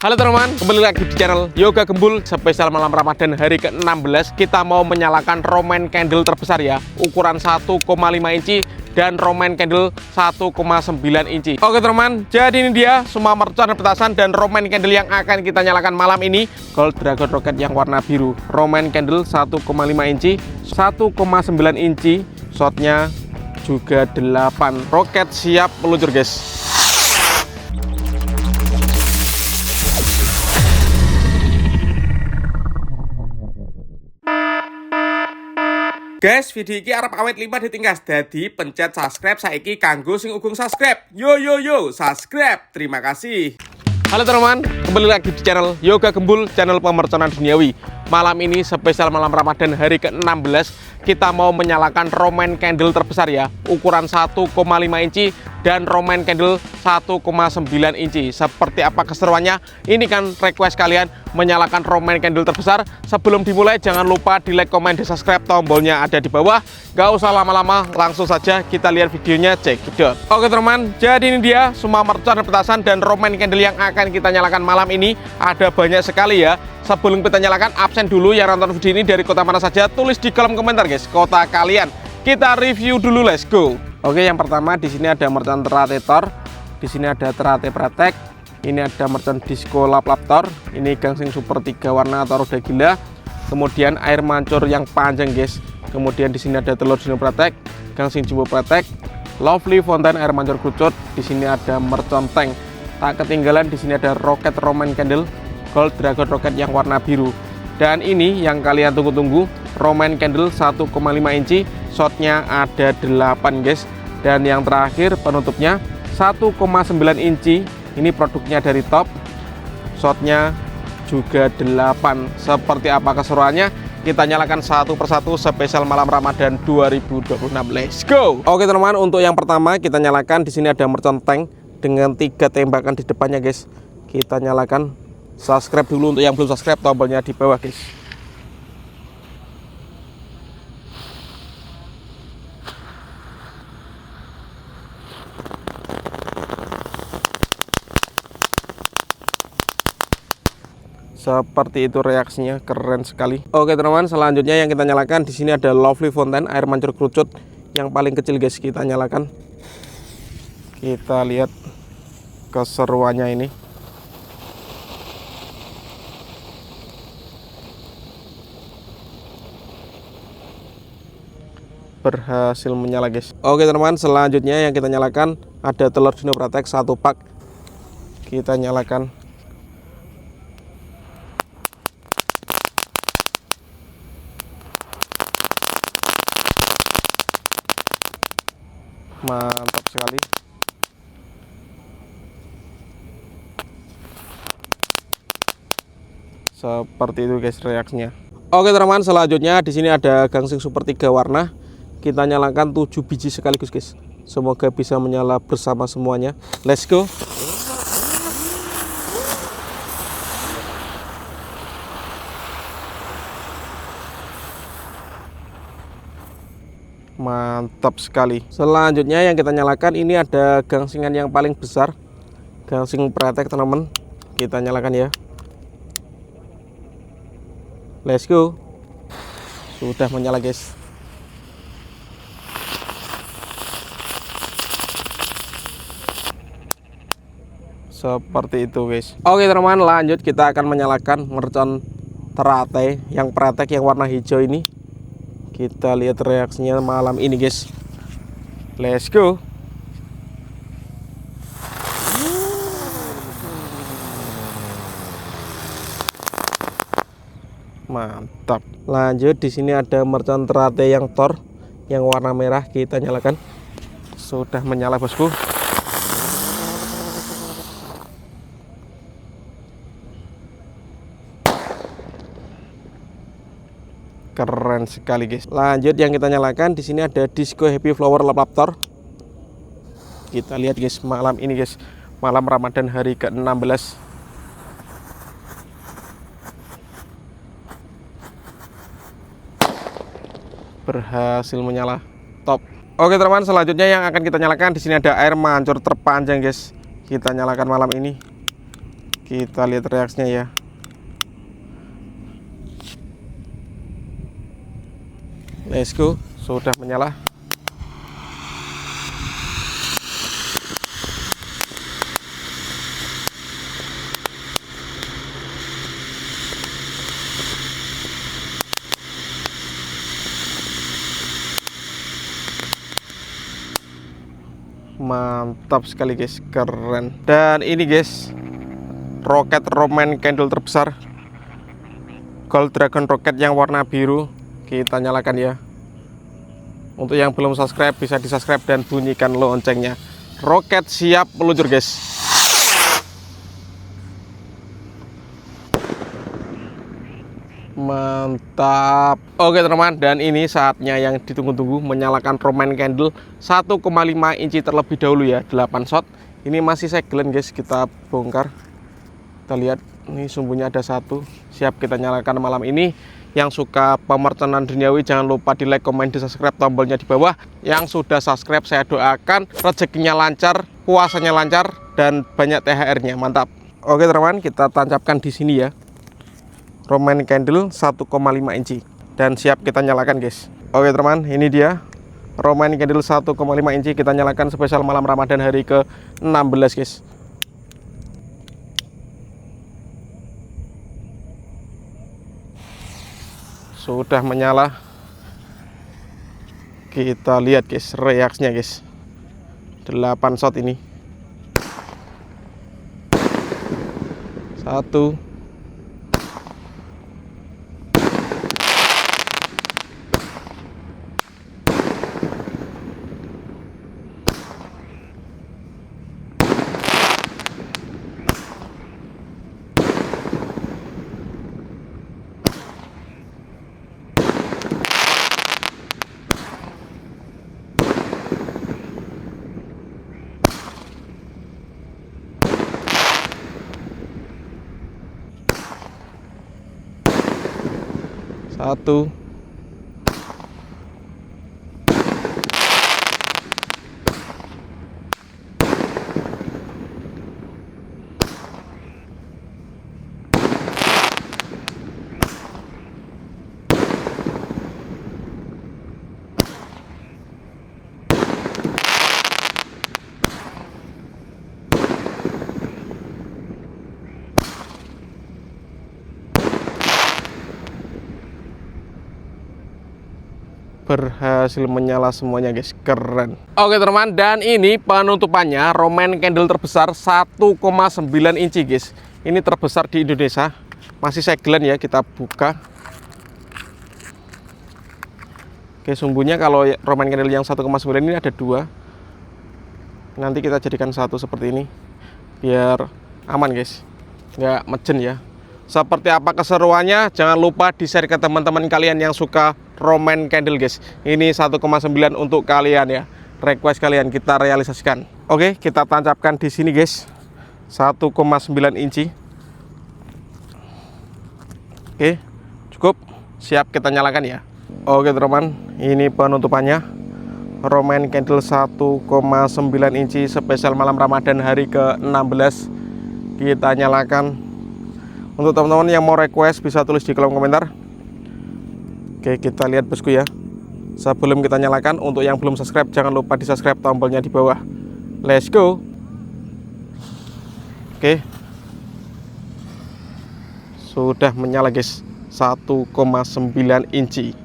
Halo teman-teman, kembali lagi di channel Yoga Gembul. Spesial malam Ramadan hari ke-16, kita mau menyalakan Roman candle terbesar ya, ukuran 1,5 inci dan Roman candle 1,9 inci. Oke teman-teman, jadi ini dia semua mercon dan petasan dan Roman candle yang akan kita nyalakan malam ini. Gold Dragon Rocket yang warna biru, Roman candle 1,5 inci, 1,9 inci, shotnya juga 8. Roket siap meluncur guys. Guys, video ini arep awet 5 ditingkas. Jadi pencet subscribe saiki kanggo sing ugung subscribe. Yo subscribe. Terima kasih. Halo teman-teman, kembali lagi di channel Yoga Gembul, channel pemerconan duniawi. Malam ini spesial malam Ramadan hari ke-16, kita mau menyalakan Roman candle terbesar ya, ukuran 1,5 inci dan Roman candle 1,9 inci. Seperti apa keseruannya? Ini kan request kalian menyalakan Roman candle terbesar. Sebelum dimulai jangan lupa di like, komen, di subscribe, tombolnya ada di bawah. Gak usah lama-lama, langsung saja kita lihat videonya, check it out. Oke teman, jadi ini dia semua mercon dan petasan dan Roman candle yang akan kita nyalakan malam ini. Ada banyak sekali ya. Sebelum kita nyalakan, absen dulu yang nonton video ini dari kota mana saja, tulis di kolom komentar guys, kota kalian. Kita review dulu, let's go. Oke, yang pertama di sini ada mercon Terate Tor, di sini ada Terate Pratek, ini ada mercon Disco Lap Tor, ini gangsing super 3 warna Tor udah gila. Kemudian air mancur yang panjang guys. Kemudian di sini ada telur dino Pratek, gangsing jumbo Pratek, Lovely Fountain air mancur kerucut. Di sini ada mercon tank. Tak ketinggalan di sini ada roket Roman candle Gold Dragon Rocket yang warna biru. Dan ini yang kalian tunggu-tunggu, Roman candle 1,5 inci, shotnya ada 8 guys. Dan yang terakhir penutupnya 1,9 inci, ini produknya dari Top, shotnya juga 8. Seperti apa keseruannya? Kita nyalakan satu persatu spesial malam Ramadan 2026. Let's go. Oke teman-teman, untuk yang pertama kita nyalakan, di sini ada mercon tank dengan 3 tembakan di depannya guys. Kita nyalakan. Subscribe dulu untuk yang belum subscribe, tombolnya di bawah guys. Seperti itu reaksinya, keren sekali. Oke teman-teman, selanjutnya yang kita nyalakan di sini ada Lovely Fountain air mancur kerucut yang paling kecil guys. Kita nyalakan. Kita lihat keseruannya ini. Berhasil menyala guys. Oke teman-teman, selanjutnya yang kita nyalakan ada telur dino Pratek 1 pak. Kita nyalakan. Mantap sekali. Seperti itu guys reaksinya. Oke teman-teman, selanjutnya di sini ada gangsing super 3 warna. Kita nyalakan 7 biji sekaligus guys. Semoga bisa menyala bersama semuanya. Let's go. Mantap sekali. Selanjutnya yang kita nyalakan ini ada gangsingan yang paling besar, gangsing Pratek teman-teman. Kita nyalakan ya. Let's go. Sudah menyala guys. Seperti itu guys. Oke teman-teman, lanjut kita akan menyalakan mercon Terate yang Pratek yang warna hijau ini. Kita lihat reaksinya malam ini guys. Let's go. Mantap. Lanjut di sini ada mercon Terate yang Tor yang warna merah. Kita nyalakan. Sudah menyala bosku. Keren sekali guys. Lanjut yang kita nyalakan di sini ada Disco Happy Flower Lap Tor. Kita lihat guys malam ini guys, malam Ramadan hari ke-16. Berhasil menyala. Top. Oke teman-teman, selanjutnya yang akan kita nyalakan di sini ada air mancur terpanjang guys. Kita nyalakan malam ini. Kita lihat reaksinya ya. Let's go, sudah menyala. Mantap sekali guys, keren. Dan ini guys, roket Roman candle terbesar, Gold Dragon roket yang warna biru. Kita nyalakan ya. Untuk yang belum subscribe bisa di subscribe dan bunyikan loncengnya. Roket siap meluncur guys. Mantap. Oke teman-teman, dan ini saatnya yang ditunggu-tunggu, menyalakan Roman candle 1,5 inci terlebih dahulu ya, 8 shot. Ini masih segelen guys, kita bongkar. Kita lihat, ini sumbunya ada satu. Siap kita nyalakan malam ini. Yang suka pemertenan duniawi jangan lupa di like, komen, di subscribe, tombolnya di bawah. Yang sudah subscribe saya doakan rezekinya lancar, puasanya lancar, dan banyak THR-nya. Mantap. Oke teman-teman, kita tancapkan di sini ya. Roman candle 1,5 inci dan siap kita nyalakan guys. Oke teman, ini dia Roman candle 1,5 inci. Kita nyalakan spesial malam Ramadan hari ke-16 guys. Sudah menyala. Kita lihat guys reaksinya guys. 8 shot ini. 1, 1, 2. Berhasil menyala semuanya guys, keren. Oke teman-teman, dan ini penutupannya Roman candle terbesar 1,9 inci guys. Ini terbesar di Indonesia. Masih segelen ya, kita buka. Oke, sumbunya kalau Roman candle yang 1,9 ini ada 2. Nanti kita jadikan satu seperti ini biar aman guys, nggak mejen ya. Seperti apa keseruannya, jangan lupa di-share ke teman-teman kalian yang suka Roman candle guys. Ini 1,9 untuk kalian ya. Request kalian kita realisasikan. Oke, kita tancapkan di sini guys. 1,9 inci. Oke, cukup. Siap kita nyalakan ya. Oke teman-teman, ini penutupannya. Roman candle 1,9 inci spesial malam Ramadan hari ke-16. Kita nyalakan. Untuk teman-teman yang mau request bisa tulis di kolom komentar. Oke, kita lihat bosku ya. Sebelum kita nyalakan, untuk yang belum subscribe jangan lupa di subscribe, tombolnya di bawah. Let's go. Oke, sudah menyala guys, 1,9 inci.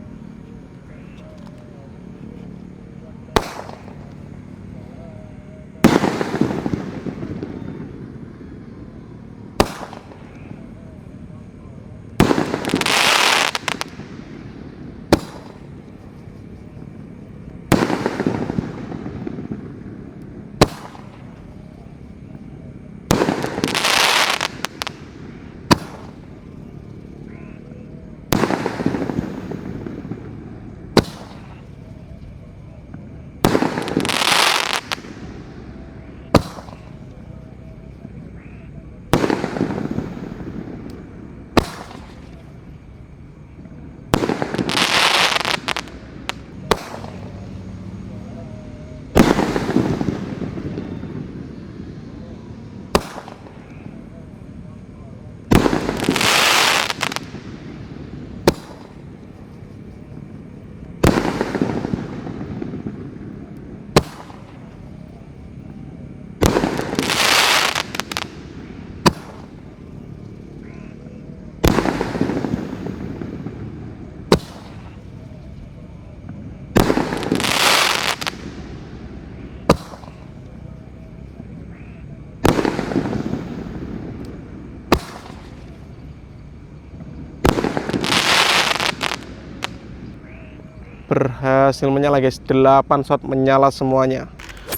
berhasil menyala guys, 8 shot menyala semuanya.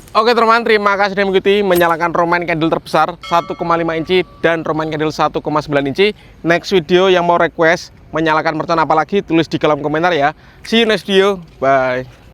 Oke teman-teman, terima kasih sudah mengikuti menyalakan Romain candle terbesar 1,5 inci dan Romain candle 1,9 inci. Next video yang mau request menyalakan mercon apalagi tulis di kolom komentar ya. See you next video, bye.